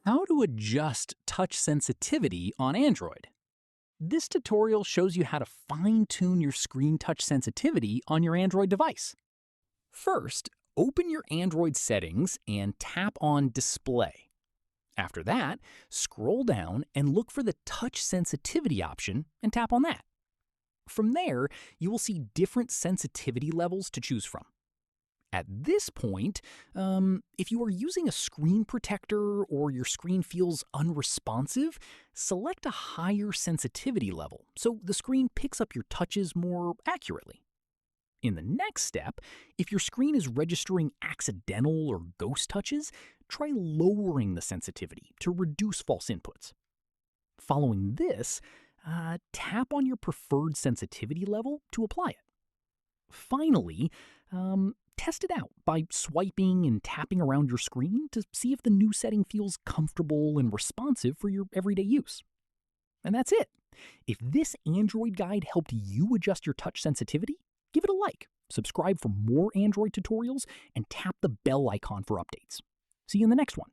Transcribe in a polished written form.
How to adjust touch sensitivity on Android. This tutorial shows you how to fine-tune your screen touch sensitivity on your Android device. First, open your Android settings and tap on Display. After that, scroll down and look for the touch sensitivity option and tap on that. From there, you will see different sensitivity levels to choose from. At this point, if you are using a screen protector or your screen feels unresponsive, select a higher sensitivity level so the screen picks up your touches more accurately. In the next step, if your screen is registering accidental or ghost touches, try lowering the sensitivity to reduce false inputs. Following this, tap on your preferred sensitivity level to apply it. Finally, test it out by swiping and tapping around your screen to see if the new setting feels comfortable and responsive for your everyday use. And that's it. If this Android guide helped you adjust your touch sensitivity, give it a like, subscribe for more Android tutorials, and tap the bell icon for updates. See you in the next one.